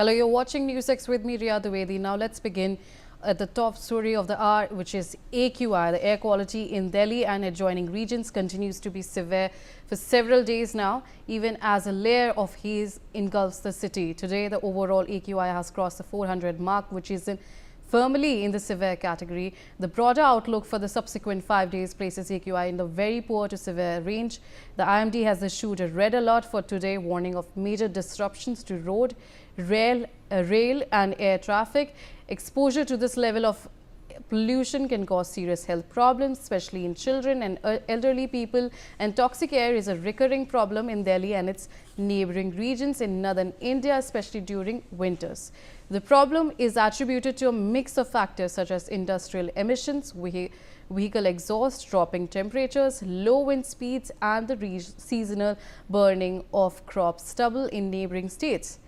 Hello, you're watching News X with me, Riya Dwivedi. Now let's begin at the top story of the hour, which is AQI. The air quality in Delhi and adjoining regions continues to be severe for several days now, even as a layer of haze engulfs the city. Today, the overall AQI has crossed the 400 mark, which is firmly in the severe category. The broader outlook for the subsequent 5 days places AQI in the very poor to severe range. The IMD has issued a red alert for today, warning of major disruptions to road, rail and air traffic. Exposure to this level of pollution can cause serious health problems, especially in children and elderly people. And toxic air is a recurring problem in Delhi and its neighbouring regions in northern India, especially during winters. The problem is attributed to a mix of factors such as industrial emissions, vehicle exhaust, dropping temperatures, low wind speeds, and the seasonal burning of crop stubble in neighbouring states.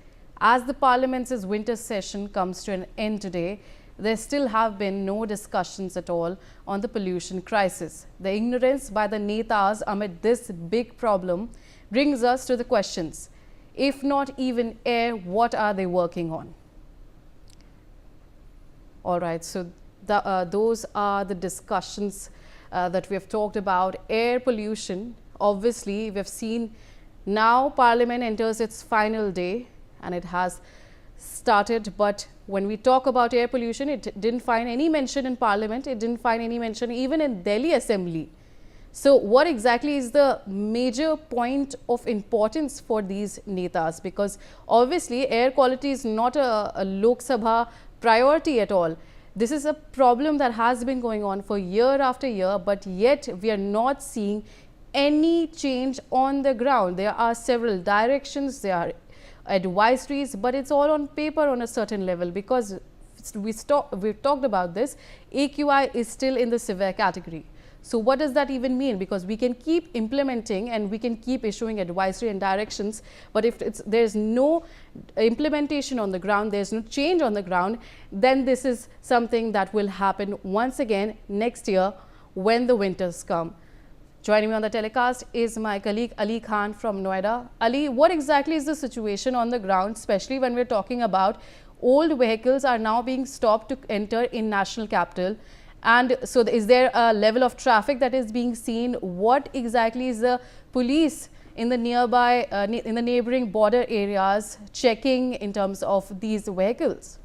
As the Parliament's winter session comes to an end today, there still have been no discussions at all on the pollution crisis. The ignorance by the netas amid this big problem brings us to the questions. If not even air, what are they working on? All right, so those are the discussions that we have talked about. Air pollution, obviously, we have seen now Parliament enters its final day and it has started. But when we talk about air pollution, it didn't find any mention in Parliament. It didn't find any mention even in Delhi Assembly. So what exactly is the major point of importance for these netas? Because obviously air quality is not a Lok Sabha priority at all. This is a problem that has been going on for year after year, but yet we are not seeing any change on the ground. There are several directions, there are advisories, but it's all on paper on a certain level, because we've talked about this. AQI is still in the severe category. So what does that even mean? Because we can keep implementing and we can keep issuing advisory and directions, but if there's no implementation on the ground, there's no change on the ground, then this is something that will happen once again next year when the winters come. Joining me on the telecast is my colleague Ali Khan from Noida. Ali, what exactly is the situation on the ground, especially when we're talking about old vehicles are now being stopped to enter in national capital? And so is there a level of traffic that is being seen? What exactly is the police in the nearby, in the neighboring border areas checking in terms of these vehicles?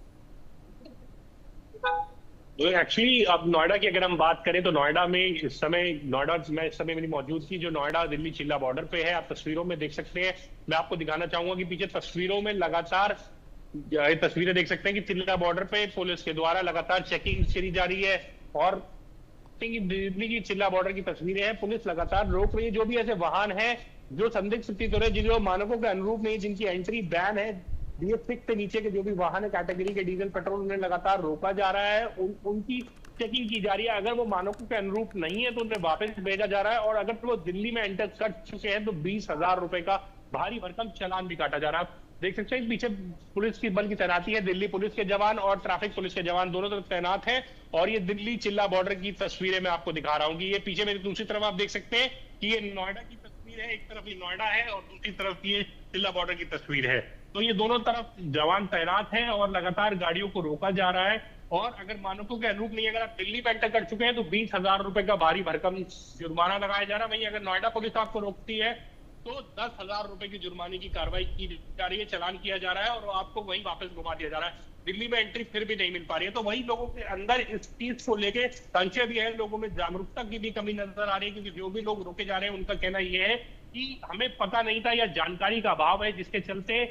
तो actually अब नोएडा की अगर हम बात करें तो नोएडा में इस समय मेरी मौजूद थी जो नोएडा दिल्ली चिल्ला बॉर्डर पे है। आप तस्वीरों में देख सकते हैं। मैं आपको दिखाना चाहूंगा कि पीछे तस्वीरों में लगातार तस्वीरें देख सकते हैं कि चिल्ला बॉर्डर पे पुलिस के द्वारा लगातार चेकिंग चली जा रही है। और दिल्ली की चिल्ला बॉर्डर की तस्वीरें हैं। पुलिस लगातार रोक रही है जो भी ऐसे वाहन है जो संदिग्ध प्रतीत हो रहे हैं, जो मानकों के अनुरूप नहीं, जिनकी एंट्री बैन है। BS6 से नीचे के जो भी वाहन है कैटेगरी के डीजल पेट्रोल, उन्हें लगातार रोका जा रहा है। उनकी चेकिंग की जा रही है। अगर वो मानकों के अनुरूप नहीं है तो उन्हें वापस भेजा जा रहा है, और अगर वो दिल्ली में एंटर कर चुके हैं तो 20,000 रुपए का भारी भरकम चालान भी काटा जा रहा है। देख सकते हैं पीछे पुलिस की बल की तैनाती है। दिल्ली पुलिस के जवान और ट्रैफिक पुलिस के जवान दोनों तरफ तैनात हैं। और ये दिल्ली चिल्ला बॉर्डर की तस्वीरें मैं आपको दिखा रहा हूँ कि ये पीछे मेरी दूसरी तरफ आप देख सकते हैं कि ये नोएडा की तस्वीर है। एक तरफ ये नोएडा है और दूसरी तरफ ये चिल्ला बॉर्डर की तस्वीर है। तो ये दोनों तरफ जवान तैनात हैं और लगातार गाड़ियों को रोका जा रहा है। और अगर मानकों के अनुरूप नहीं, अगर आप दिल्ली में एंटर कर चुके हैं तो 20,000 रुपए का भारी भरकम जुर्माना लगाया जा रहा है। वहीं अगर नोएडा पुलिस आपको रोकती है तो 10,000 रुपए की जुर्माने की कार्रवाई की जा रही है, चालान किया जा रहा है और आपको वहीं वापस घुमा दिया जा रहा है। दिल्ली में एंट्री फिर भी नहीं मिल पा रही है। तो वही लोगों के अंदर इस चीज को लेके संशय भी है, लोगों में जागरूकता की भी कमी नजर आ रही है, क्योंकि जो भी लोग रोके जा रहे हैं उनका कहना यह है कि हमें पता नहीं था या जानकारी का अभाव है, जिसके चलते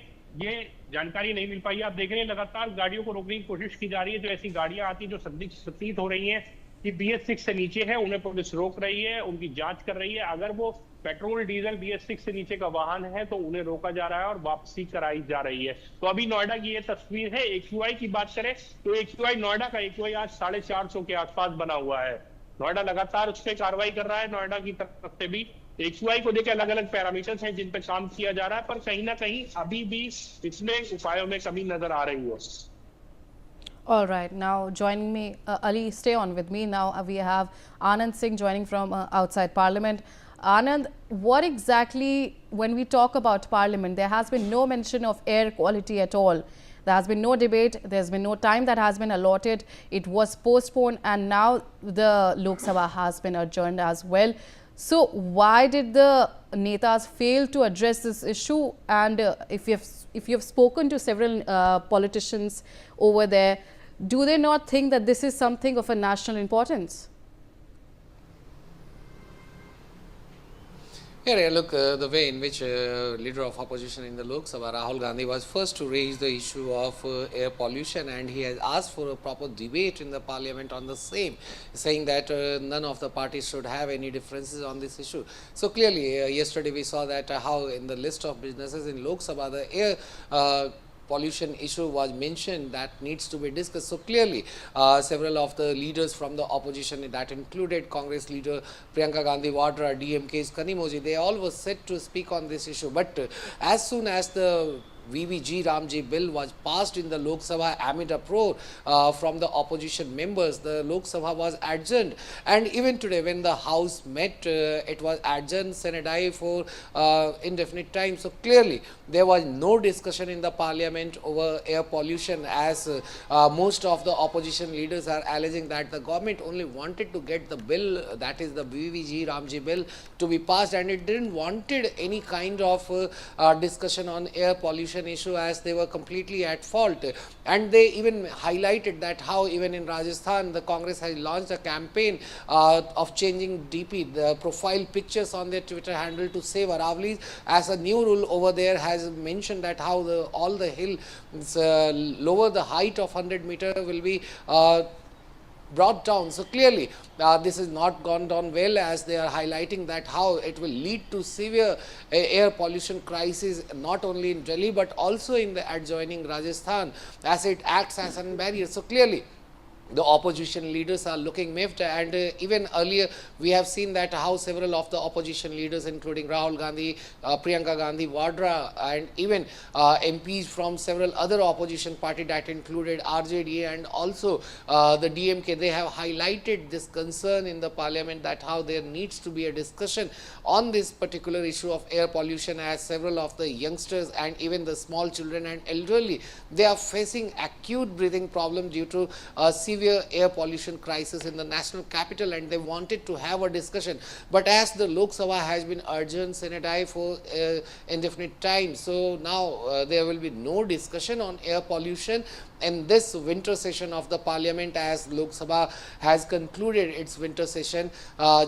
ये जानकारी नहीं मिल पाई। आप देख रहे हैं लगातार गाड़ियों को रोकने की कोशिश की जा रही है। जो ऐसी गाड़ियां आती है जो संदिग्ध प्रतीत हो रही हैं कि BS6 से नीचे है, उन्हें पुलिस रोक रही है, उनकी जांच कर रही है। अगर वो पेट्रोल डीजल BS6 से नीचे का वाहन है तो उन्हें रोका जा रहा है और वापसी कराई जा रही है। तो अभी नोएडा की ये तस्वीर है। AQI की बात करें तो AQI नोएडा का AQI आज 450 के आसपास बना हुआ है। नोएडा लगातार उस पर कार्रवाई कर रहा है। नोएडा की तरफ से भी AQI को लेकर अलग अलग पैरामीटर्स हैं जिन पर काम किया जा रहा है, पर कहीं ना कहीं अभी भी इसमें उपायों में कमी नजर आ रही है। All right, now joining me, Ali, stay on with me. Now we have Anand Singh joining from outside Parliament. Anand, what exactly, when we talk about Parliament, there has been no mention of air quality at all. There has been no debate. There's been no time that has been allotted. It was postponed, and now the Lok Sabha has been adjourned as well. So why did the netas fail to address this issue? And if you have spoken to several politicians over there, do they not think that this is something of a national importance? Yeah, look, the way in which leader of opposition in the Lok Sabha, Rahul Gandhi, was first to raise the issue of air pollution, and he has asked for a proper debate in the parliament on the same, saying that none of the parties should have any differences on this issue. So clearly, yesterday we saw that how in the list of businesses in Lok Sabha, the air pollution issue was mentioned that needs to be discussed. So clearly, several of the leaders from the opposition, that included Congress leader Priyanka Gandhi Vadra, DMK's Kanimoji, they all were set to speak on this issue. But as soon as the VVG Ramji bill was passed in the Lok Sabha amid uproar from the opposition members, the Lok Sabha was adjourned. And even today, when the House met, it was adjourned sine die for indefinite time. So clearly, there was no discussion in the parliament over air pollution, as most of the opposition leaders are alleging that the government only wanted to get the bill, that is the VVG Ramji bill, to be passed, and it didn't wanted any kind of discussion on air pollution issue, as they were completely at fault. And they even highlighted that how even in Rajasthan the Congress has launched a campaign of changing DP, the profile pictures on their Twitter handle, to save Aravali's, as a new rule over there has mentioned that how all the hill lower the height of 100 meter will be brought down. So clearly, this has not gone down well, as they are highlighting that how it will lead to severe air pollution crisis, not only in Delhi but also in the adjoining Rajasthan, as it acts as a barrier. So clearly, the opposition leaders are looking miffed, and even earlier we have seen that how several of the opposition leaders, including Rahul Gandhi, Priyanka Gandhi Vadra, and even MPs from several other opposition parties, that included RJDA and also the DMK, they have highlighted this concern in the parliament that how there needs to be a discussion on this particular issue of air pollution, as several of the youngsters and even the small children and elderly, they are facing acute breathing problem due to severe air pollution crisis in the national capital, and they wanted to have a discussion. But as the Lok Sabha has been adjourned sine die for indefinite time, so now there will be no discussion on air pollution in this winter session of the parliament, as Lok Sabha has concluded its winter session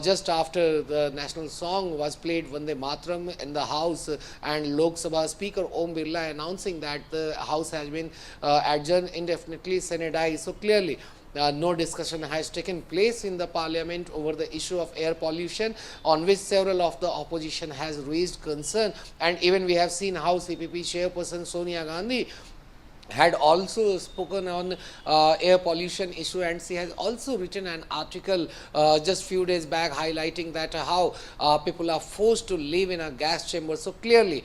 just after the national song was played, Vande Mataram, in the House, and Lok Sabha Speaker Om Birla announcing that the House has been adjourned indefinitely sine die. So clearly, no discussion has taken place in the parliament over the issue of air pollution, on which several of the opposition has raised concern. And even we have seen how CPP chairperson Sonia Gandhi had also spoken on air pollution issue, and she has also written an article just few days back highlighting that how people are forced to live in a gas chamber. So clearly,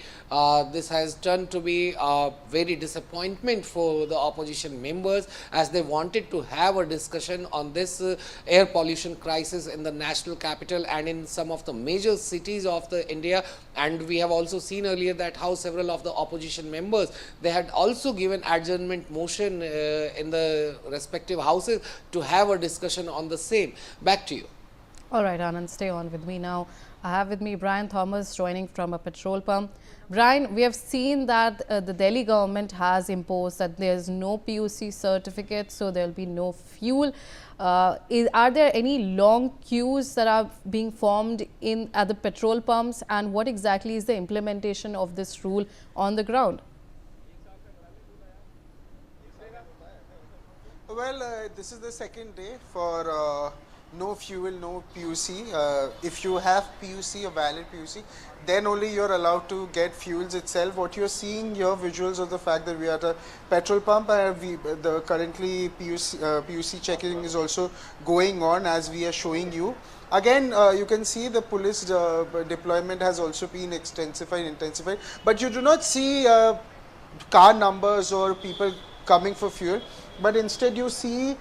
this has turned to be a very disappointment for the opposition members, as they wanted to have a discussion on this air pollution crisis in the national capital and in some of the major cities of the India. And we have also seen earlier that how several of the opposition members, they had also given adjournment motion in the respective houses to have a discussion on the same. Back to you. All right, Anand, stay on with me now. I have with me Brian Thomas joining from a petrol pump. Brian, we have seen that the Delhi government has imposed that there is no PUC certificate, so there will be no fuel. Are there any long queues that are being formed at the petrol pumps, and what exactly is the implementation of this rule on the ground? Well, this is the second day for no fuel, no PUC. If you have PUC, a valid PUC, then only you're allowed to get fuels itself. What you're seeing here, visuals of the fact that we are at a petrol pump, and the currently PUC checking is also going on as we are showing you. Again, you can see the police deployment has also been intensified, but you do not see car numbers or people coming for fuel, but instead you see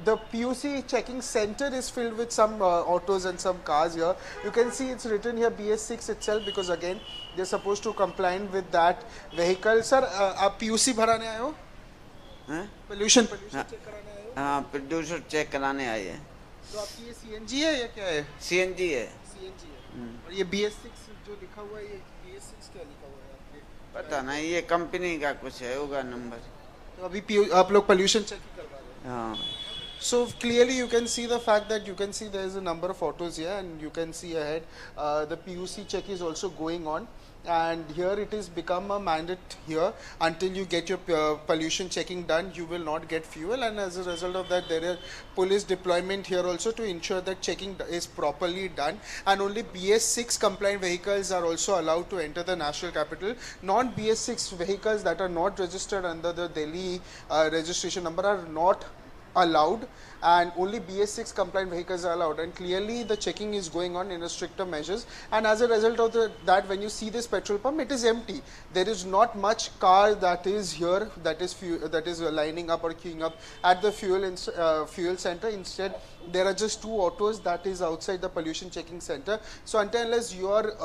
the PUC checking center is filled with some autos and some cars here. You can see it's written here BS6 itself, because again they're supposed to comply with that vehicle. Sir, आप PUC भराने आए हो? हैं? Pollution हाँ। check कराने आए हो? हाँ, प्रोड्यूसर चेक कराने आई है। तो आपकी ये CNG है या क्या है? CNG है। CNG है। और ये BS6 जो लिखा हुआ है, ये BS6 क्या लिखा हुआ है आपके? पता नहीं, ये कंपनी का कुछ है, होगा नंबर। तो अभी आप लोग pollution check ही करवा रहे हैं? हाँ। So clearly you can see the fact that you can see there is a number of autos here, and you can see ahead the PUC check is also going on, and here it is become a mandate here. Until you get your pollution checking done, you will not get fuel, and as a result of that there is police deployment here also to ensure that checking is properly done, and only BS6 compliant vehicles are also allowed to enter the national capital. Non BS6 vehicles that are not registered under the Delhi registration number are not allowed, and only BS6 compliant vehicles are allowed, and clearly the checking is going on in a stricter measures, and as a result of that, when you see this petrol pump, it is empty. There is not much car that is here, that is lining up or queuing up at the fuel center. Instead there are just 2 autos that is outside the pollution checking center. So until unless your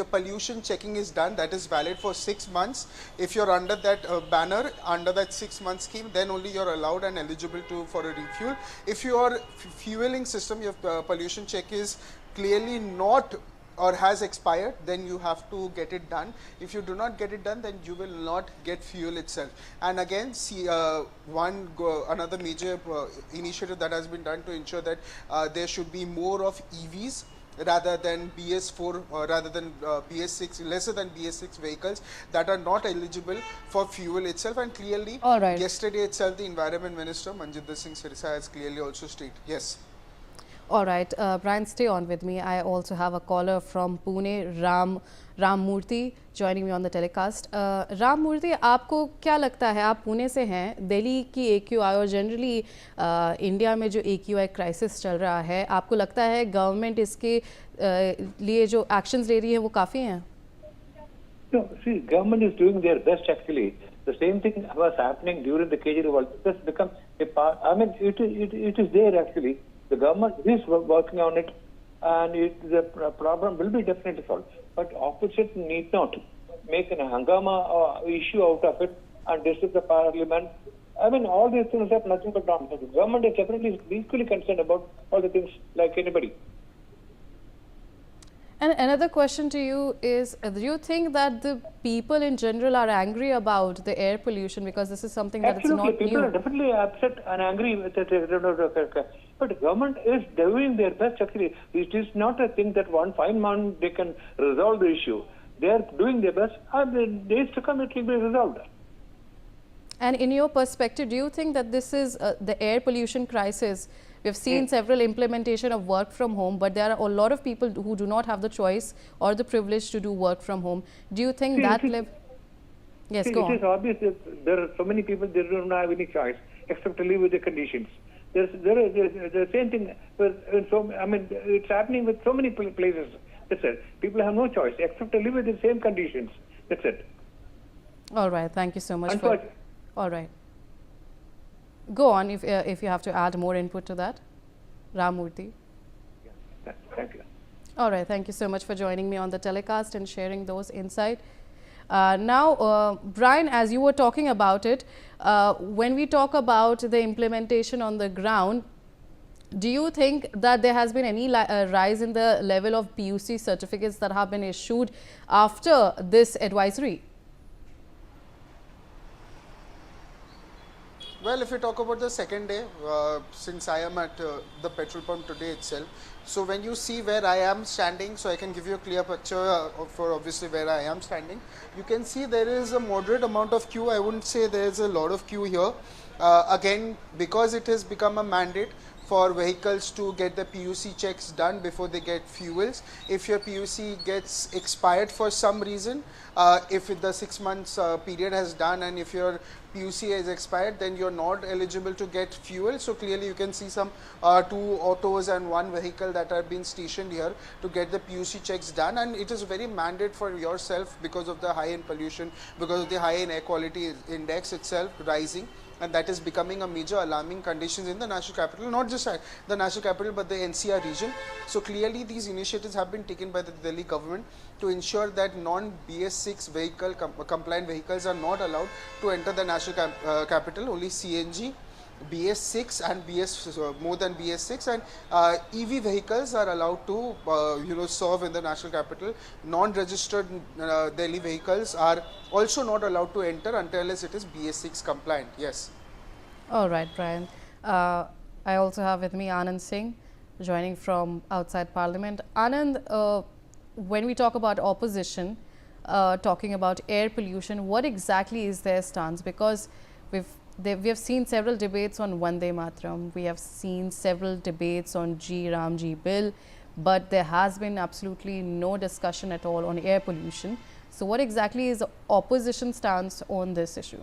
pollution checking is done, that is valid for 6 months. If you're under that banner, under that 6 month scheme, then only you're allowed and eligible for a refuel. If your fueling system, your pollution check is clearly not or has expired, then you have to get it done. If you do not get it done, then you will not get fuel itself. And again, see another major initiative that has been done to ensure that there should be more of EVs rather than BS4 or rather than BS6, lesser than BS6 vehicles that are not eligible for fuel itself. And clearly, All right. yesterday itself, the Environment Minister Manjinder Singh Sirsa has clearly also stated. Yes. All right, Brian, stay on with me. I also have a caller from Pune, Ram Murthy, joining me on the telecast. Ram Murthy, आपको क्या लगता है, आप पुणे से हैं, दिल्ली की AQI और generally India में जो AQI क्राइसिस चल रहा है, आपको लगता है गवर्नमेंट इसके लिए जो एक्शंस ले रही है वो काफ़ी हैं? No, see, government is doing their best actually. The same thing was happening during the Kejriwal. It has become a part, I mean, it is there actually. The government is working on it, and the problem will be definitely solved. But opposition need not make a hangama issue out of it and disturb the parliament. I mean, all these things have nothing but nonsense. The government is definitely equally concerned about all the things like anybody. And another question to you is, do you think that the people in general are angry about the air pollution, because this is something that Absolutely, it's not people new? are definitely upset and angry with it. But the government is doing their best actually. It is not a thing that one fine month they can resolve the issue. They are doing their best, and in days to come it will be resolved. And in your perspective, do you think that this is the air pollution crisis? We've seen several implementation of work from home, but there are a lot of people who do not have the choice or the privilege to do work from home. Do you think Yes, go on. It is obvious that there are so many people, they don't have any choice except to live with the conditions. There's the same thing. I mean, it's happening with so many places. That's it. People have no choice except to live with the same conditions. That's it. All right. Thank you so much. Unfortunately. All right. Go on if you have to add more input to that, Ramurthy. Yeah, thank you. All right. Thank you so much for joining me on the telecast and sharing those insights. Now, Brian, as you were talking about it, when we talk about the implementation on the ground, do you think that there has been any rise in the level of PUC certificates that have been issued after this advisory? Well, if we talk about the second day, since I am at the petrol pump today itself, so when you see where I am standing, so I can give you a clear picture for obviously where I am standing. You can see there is a moderate amount of queue. I wouldn't say there is a lot of queue here. Again, because it has become a mandate for vehicles to get the PUC checks done before they get fuels. If your PUC gets expired for some reason, if the 6 months period has done and if your PUC is expired, then you're not eligible to get fuel. So clearly you can see some 2 autos and 1 vehicle that are being stationed here to get the PUC checks done, and it is very mandate for yourself because of the high in pollution, because of the high in air quality index itself rising. and that is becoming a major alarming conditions in the national capital, not just the national capital but the NCR region. So clearly these initiatives have been taken by the Delhi government to ensure that non-BS6 vehicle compliant vehicles are not allowed to enter the national capital. Only CNG, BS6 and more than BS6 and EV vehicles are allowed to serve in the national capital. Non-registered Delhi vehicles are also not allowed to enter until it is BS6 compliant. Yes. All right, Brian. I also have with me Anand Singh joining from outside Parliament. Anand, when we talk about opposition, talking about air pollution, what exactly is their stance? Because we have seen several debates on Vande Mataram, we have seen several debates on Ram Ji bill, but there has been absolutely no discussion at all on air pollution. So what exactly is the opposition stance on this issue?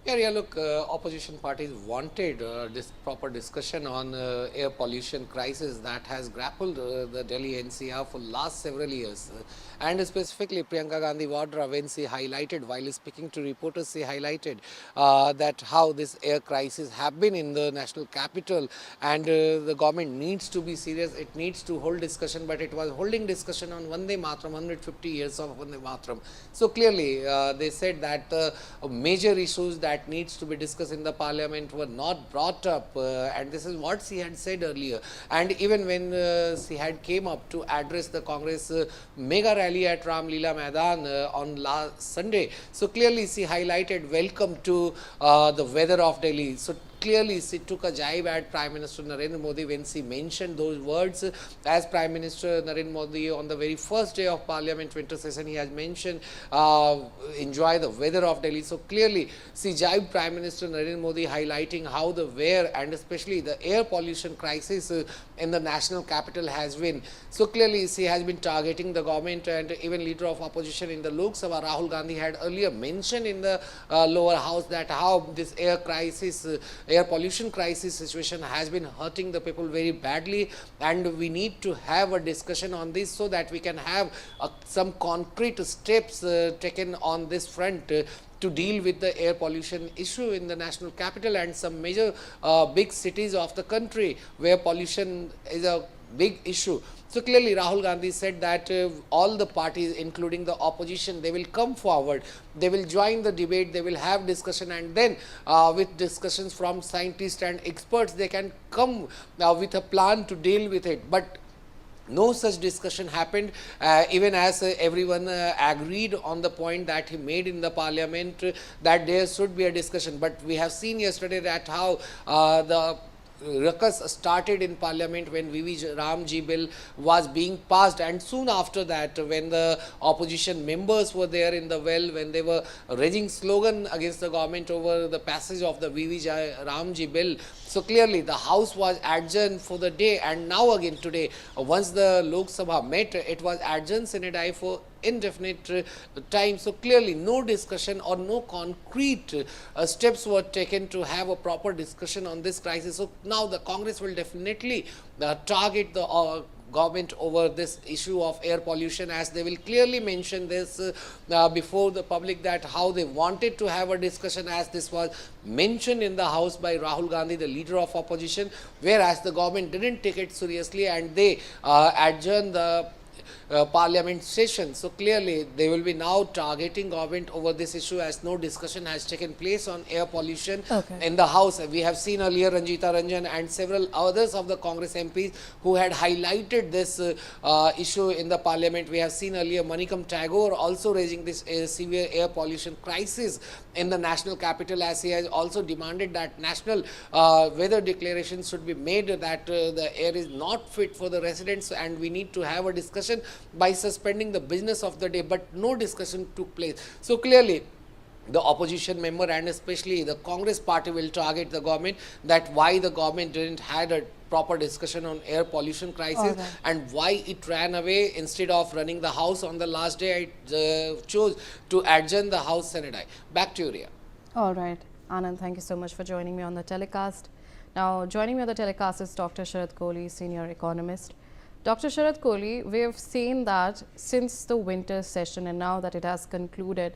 Yeah, look, opposition parties wanted this proper discussion on air pollution crisis that has grappled the Delhi NCR for last several years. And specifically, Priyanka Gandhi Vadra, when she highlighted, while speaking to reporters, she highlighted that how this air crisis have been in the national capital, and the government needs to be serious, it needs to hold discussion, but it was holding discussion on Vande Mataram, 150 years of Vande Mataram. So clearly, they said that major issues that needs to be discussed in the parliament were not brought up, and this is what she had said earlier. And even when she had came up to address the Congress mega rally at Ram Leela Maidan on last Sunday, so clearly she highlighted welcome to the weather of Delhi. So clearly she took a jibe at Prime Minister Narendra Modi when she mentioned those words. As Prime Minister Narendra Modi on the very first day of Parliament winter session, he has mentioned enjoy the weather of Delhi. So clearly she jibed Prime Minister Narendra Modi, highlighting how the weather and especially the air pollution crisis in the national capital has been. So clearly she has been targeting the government, and even leader of opposition in the Lok Sabha, Rahul Gandhi, had earlier mentioned in the lower house that how this air crisis, air pollution crisis situation has been hurting the people very badly, and we need to have a discussion on this so that we can have some concrete steps taken on this front to deal with the air pollution issue in the national capital and some major big cities of the country where pollution is a big issue. So clearly Rahul Gandhi said that all the parties, including the opposition, they will come forward, they will join the debate, they will have discussion, and then with discussions from scientists and experts, they can come with a plan to deal with it. But no such discussion happened, even as everyone agreed on the point that he made in the parliament that there should be a discussion. But we have seen yesterday that how the ruckus started in parliament when Ram Ji bill was being passed, and soon after that when the opposition members were there in the well, when they were raising slogan against the government over the passage of the Ram Ji bill. So clearly the house was adjourned for the day, and now again today, once the Lok Sabha met, it was adjourned sine die for indefinite time. So clearly no discussion or no concrete steps were taken to have a proper discussion on this crisis. So now the Congress will definitely target the government over this issue of air pollution, as they will clearly mention this before the public that how they wanted to have a discussion, as this was mentioned in the house by Rahul Gandhi, the leader of opposition, whereas the government didn't take it seriously and they adjourned the parliament session. So clearly they will be now targeting government over this issue, as no discussion has taken place on air pollution in the house. We have seen earlier Ranjita Ranjan and several others of the Congress MPs who had highlighted this issue in the parliament. We have seen earlier Manikam Tagore also raising this severe air pollution crisis in the national capital, as he has also demanded that national weather declaration should be made that the air is not fit for the residents and we need to have a discussion by suspending the business of the day, but no discussion took place. So clearly the opposition member and especially the Congress party will target the government that why the government didn't had a proper discussion on air pollution crisis and why it ran away instead of running the house on the last day. It chose to adjourn the house Senate. Back to you, Ria. All right, Anand, thank you so much for joining me on the telecast. Now joining me on the telecast is Dr. Sharad Kohli, senior economist. Dr. Sharad Kohli, we have seen that since the winter session and now that it has concluded,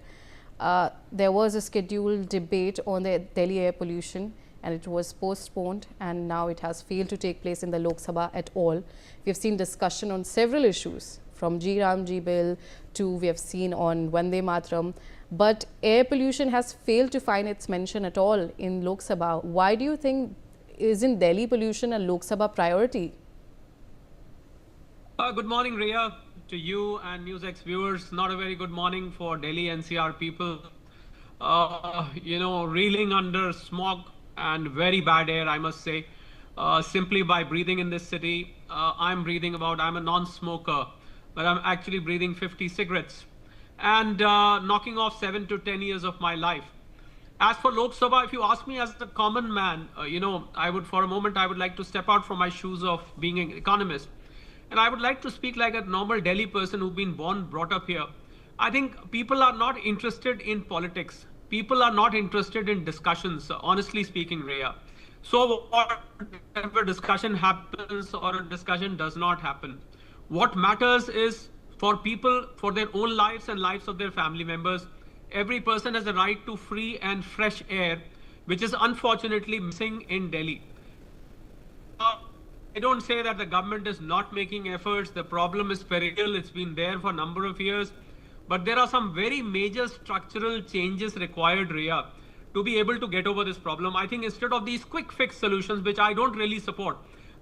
there was a scheduled debate on the Delhi air pollution and it was postponed, and now it has failed to take place in the Lok Sabha at all. We have seen discussion on several issues, from G Ramji bill to we have seen on Vande Mataram, but air pollution has failed to find its mention at all in Lok Sabha. Why do you think isn't Delhi pollution a Lok Sabha priority? Good morning, Rhea, to you and NewsX viewers. Not a very good morning for Delhi NCR people. Reeling under smog and very bad air, I must say. Simply by breathing in this city, I'm a non-smoker, but I'm actually breathing 50 cigarettes and knocking off 7 to 10 years of my life. As for Lok Sabha, if you ask me as a common man, I would like to step out from my shoes of being an economist. And I would like to speak like a normal Delhi person who's been brought up here. I think people are not interested in politics. People are not interested in discussions, honestly speaking, Rhea. So whatever discussion happens or a discussion does not happen, what matters is for people, for their own lives and lives of their family members, every person has a right to free and fresh air, which is unfortunately missing in Delhi. I don't say that the government is not making efforts. The problem is perennial. It's been there for a number of years. But there are some very major structural changes required, Rhea, to be able to get over this problem. I think instead of these quick fix solutions, which I don't really support,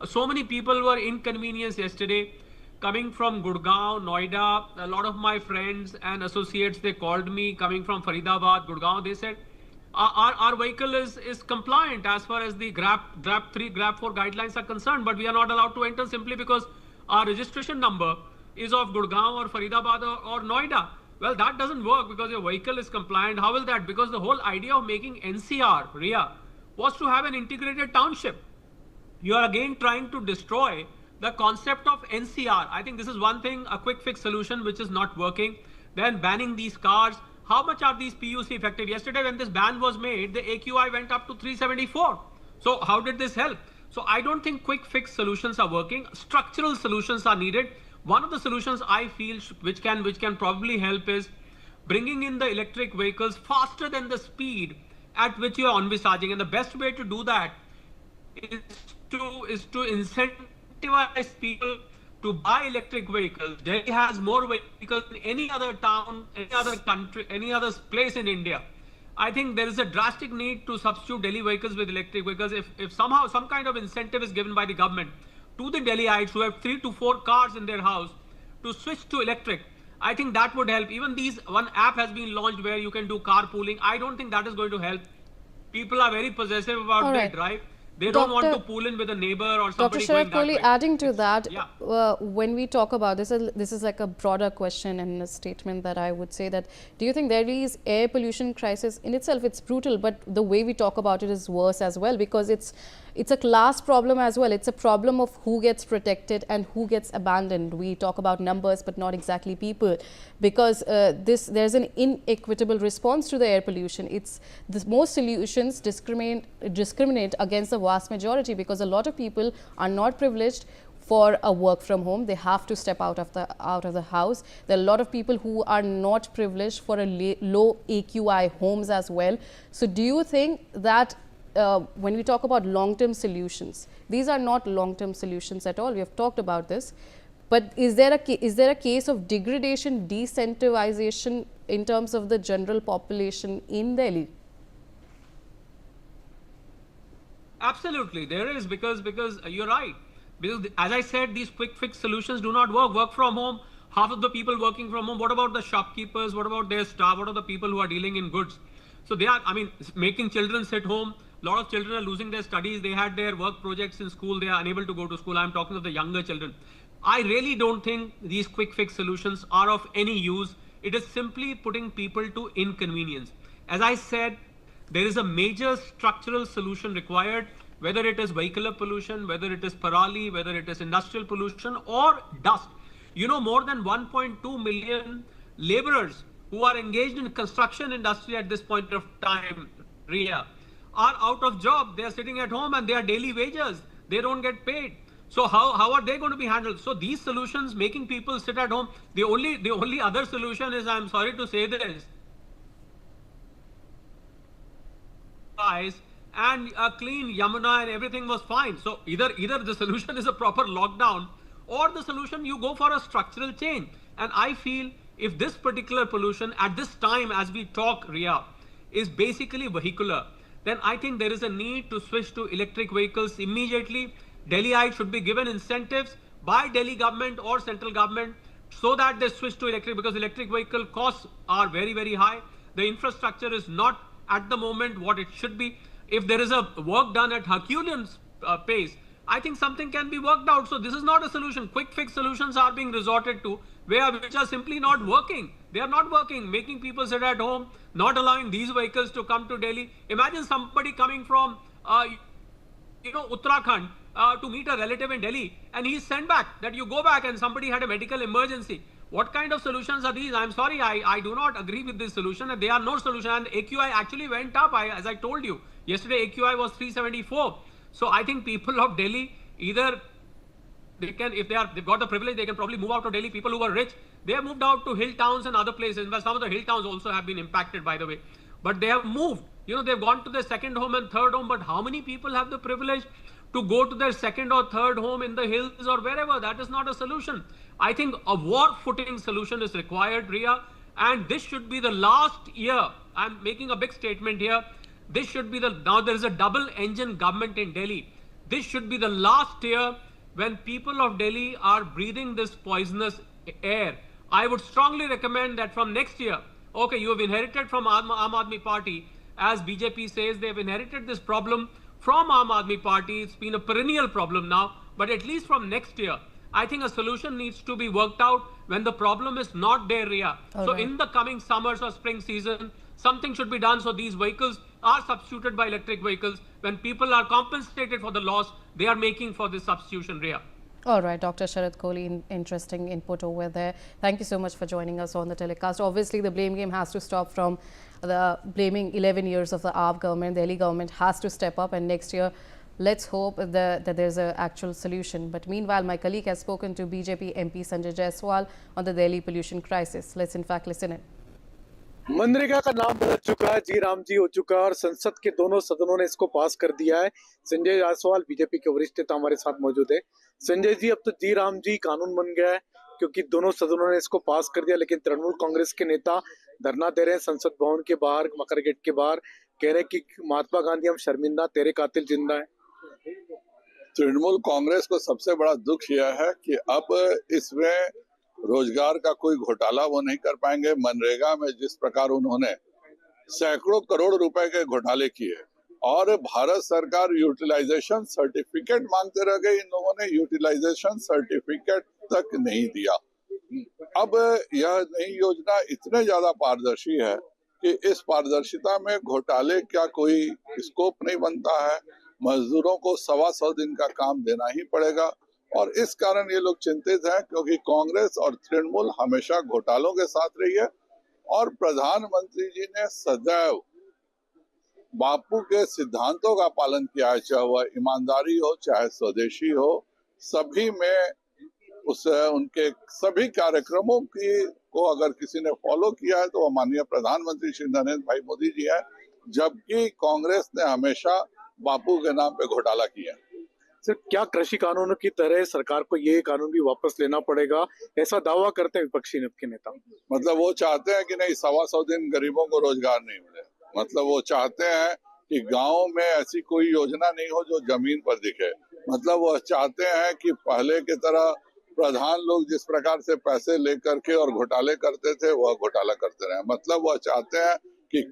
so many people were inconvenienced yesterday coming from Gurgaon, Noida. A lot of my friends and associates, they called me coming from Faridabad, Gurgaon. They said, our vehicle is compliant as far as the GRAP 3, GRAP 4 guidelines are concerned, but we are not allowed to enter simply because our registration number is of Gurgaon or Faridabad or Noida. Well, that doesn't work because your vehicle is compliant. How will that? Because the whole idea of making NCR, Rhea, was to have an integrated township. You are again trying to destroy the concept of NCR. I think this is one thing, a quick fix solution which is not working. Then banning these cars. How much are these PUC effective? Yesterday when this ban was made, the AQI went up to 374. So how did this help? So I don't think quick fix solutions are working. Structural solutions are needed. One of the solutions I feel which can probably help is bringing in the electric vehicles faster than the speed at which you are envisaging. And the best way to do that is to incentivize people to buy electric vehicles. Delhi has more vehicles than any other town, any other country, any other place in India. I think there is a drastic need to substitute Delhi vehicles with electric vehicles. If somehow some kind of incentive is given by the government to the Delhiites who have 3 to 4 cars in their house to switch to electric, I think that would help. Even one app has been launched where you can do carpooling. I don't think that is going to help. People are very possessive about their drive. They don't want to pool in with a neighbor or somebody going that way. Adding to that, when we talk about this is like a broader question and a statement that I would say that, do you think Delhi's air pollution crisis in itself, it's brutal, but the way we talk about it is worse as well, because it's a class problem as well. It's a problem of who gets protected and who gets abandoned. We talk about numbers, but not exactly people, because there's an inequitable response to the air pollution. Most solutions discriminate against the vast majority, because a lot of people are not privileged for a work from home. They have to step out of the house. There are a lot of people who are not privileged for a low AQI homes as well. So do you think that when we talk about long-term solutions, these are not long-term solutions at all? We have talked about this, but is there a case of degradation, decentralization in terms of the general population in Delhi? Absolutely, there is, because you're right. Because as I said, these quick fix solutions do not work. Work from home, half of the people working from home. What about the shopkeepers? What about their staff? What are the people who are dealing in goods? So they are, making children sit home. A lot of children are losing their studies. They had their work projects in school. They are unable to go to school. I'm talking of the younger children. I really don't think these quick fix solutions are of any use. It is simply putting people to inconvenience. As I said, there is a major structural solution required, whether it is vehicular pollution, whether it is parali, whether it is industrial pollution or dust. More than 1.2 million laborers who are engaged in construction industry at this point of time, Rhea, are out of job. They are sitting at home and they are daily wages. They don't get paid. So how are they going to be handled? So these solutions, making people sit at home, the only other solution is, I'm sorry to say this, skies and a clean Yamuna and everything was fine. So either the solution is a proper lockdown, or the solution you go for a structural change. And I feel if this particular pollution at this time as we talk, Ria, is basically vehicular, then I think there is a need to switch to electric vehicles immediately. Delhiites should be given incentives by Delhi government or central government so that they switch to electric, because electric vehicle costs are very, very high. The infrastructure is not at the moment what it should be. If there is a work done at Herculean pace, I think something can be worked out. So this is not a solution. Quick fix solutions are being resorted to which are simply not working. They are not working, making people sit at home, not allowing these vehicles to come to Delhi. Imagine somebody coming from Uttarakhand to meet a relative in Delhi, and he's sent back, that you go back and somebody had a medical emergency. What kind of solutions are these? I'm sorry, I do not agree with this solution, and they are no solution. And AQI actually went up, as I told you. Yesterday AQI was 374. So I think people of Delhi, either they can, if they've got the privilege, they can probably move out to Delhi. People who are rich, they have moved out to hill towns and other places. But some of the hill towns also have been impacted, by the way. But they have moved. They've gone to their second home and third home. But how many people have the privilege to go to their second or third home in the hills or wherever? That is not a solution. I think a war footing solution is required, Ria. And this should be the last year. I'm making a big statement here. This should be now there is a double engine government in Delhi. This should be the last year when people of Delhi are breathing this poisonous air. I would strongly recommend that from next year, okay, you have inherited from Aam Aadmi Party, as BJP says, they have inherited this problem from Aam Aadmi Party. It's been a perennial problem now, but at least from next year, I think a solution needs to be worked out when the problem is not there, Ria. So in the coming summers or spring season, something should be done so these vehicles are substituted by electric vehicles. When people are compensated for the loss they are making for this substitution, Ria. All right, Dr. Sharad Kohli, interesting input over there. Thank you so much for joining us on the telecast. Obviously, the blame game has to stop from the blaming 11 years of the AAP government. The Delhi government has to step up, and next year, let's hope that there's an actual solution. But meanwhile, my colleague has spoken to BJP MP Sanjay Jaiswal on the Delhi pollution crisis. Let's in fact listen in. MNREGA का नाम बदल चुका है, जी राम जी हो चुका है और संसद के दोनों सदनों ने इसको पास कर दिया है। संजय जायसवाल बीजेपी के वरिष्ठ नेता हमारे साथ मौजूद है। संजय जी, अब तो जी राम जी कानून बन गया है क्योंकि दोनों सदनों ने इसको पास कर दिया, लेकिन तृणमूल कांग्रेस के नेता धरना दे रहे हैं संसद भवन के बाहर, मकर गेट के बाहर, कह रहे हैं कि महात्मा गांधी हम शर्मिंदा, तेरे कातिल जिंदा है। तृणमूल कांग्रेस को सबसे बड़ा दुख यह है कि अब इसमें रोजगार का कोई घोटाला वो नहीं कर पाएंगे। मनरेगा में जिस प्रकार उन्होंने सैकड़ों करोड़ रुपए के घोटाले किए और भारत सरकार यूटिलाइजेशन सर्टिफिकेट मांगते रह गए, इन लोगों ने यूटिलाइजेशन सर्टिफिकेट तक नहीं दिया। अब यह नई योजना इतने ज्यादा पारदर्शी है कि इस पारदर्शिता में घोटाले का कोई स्कोप नहीं बनता है। मजदूरों को 125 दिन का काम देना ही पड़ेगा और इस कारण ये लोग चिंतित हैं क्योंकि कांग्रेस और तृणमूल हमेशा घोटालों के साथ रही है और प्रधानमंत्री जी ने सदैव बापू के सिद्धांतों का पालन किया है, चाहे वह ईमानदारी हो चाहे स्वदेशी हो, सभी में उनके सभी कार्यक्रमों को अगर किसी ने फॉलो किया है तो वह माननीय प्रधानमंत्री श्री नरेंद्र भाई मोदी जी है, जबकि कांग्रेस ने हमेशा बापू के नाम पे घोटाला किया। सर, क्या कृषि कानूनों की तरह सरकार को ये कानून भी वापस लेना पड़ेगा, ऐसा दावा करते हैं विपक्षी के नेता? मतलब वो चाहते हैं कि नहीं 125 दिन गरीबों को रोजगार नहीं मिले, मतलब वो चाहते हैं कि गांव में ऐसी कोई योजना नहीं हो जो जमीन पर दिखे, मतलब वो चाहते हैं कि पहले की तरह प्रधान लोग जिस प्रकार से पैसे लेकर के और घोटाले करते थे वह घोटाला करते रहे। मतलब वह चाहते हैं कि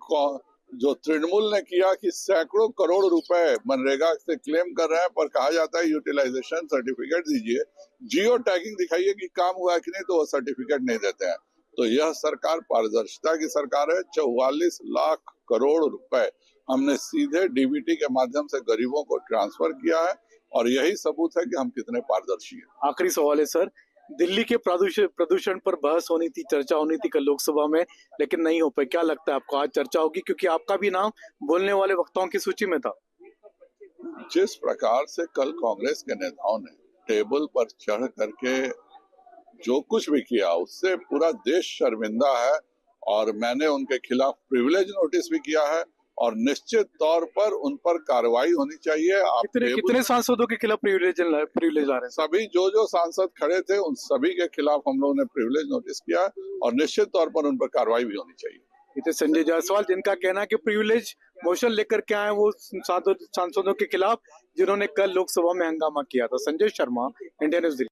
जो तृणमूल ने किया कि सैकड़ों करोड़ रुपए मनरेगा से क्लेम कर रहे हैं पर कहा जाता है यूटिलाइजेशन सर्टिफिकेट दीजिए, जियो टैगिंग दिखाइए कि काम हुआ है कि नहीं, तो वो सर्टिफिकेट नहीं देते हैं। तो यह सरकार पारदर्शिता की सरकार है। 44 लाख करोड़ रुपए हमने सीधे डीबीटी के माध्यम से गरीबों को ट्रांसफर किया है और यही सबूत है कि हम कितने पारदर्शी हैं। आखिरी सवाल है सर, दिल्ली के प्रदूषण पर बहस होनी थी, चर्चा होनी थी कल लोकसभा में, लेकिन नहीं हो पाई। क्या लगता है आपको आज चर्चा होगी, क्योंकि आपका भी नाम बोलने वाले वक्ताओं की सूची में था? जिस प्रकार से कल कांग्रेस के नेताओं ने टेबल पर चढ़ करके जो कुछ भी किया उससे पूरा देश शर्मिंदा है और मैंने उनके खिलाफ प्रिविलेज नोटिस भी किया है और निश्चित तौर पर कार्रवाई होनी चाहिए। आप कितने सांसदों के खिलाफ प्रिविलेज आ रहे हैं? सभी जो सांसद खड़े थे उन सभी के खिलाफ हम लोगों ने प्रिविलेज नोटिस किया और निश्चित तौर पर उन पर कार्रवाई भी होनी चाहिए। इतने संजय जायसवाल जिनका कहना है कि प्रिविलेज मोशन लेकर के आए वो सांसदों के खिलाफ जिन्होंने कल लोकसभा में हंगामा किया था। Sanjay Sharma, India news Delhi.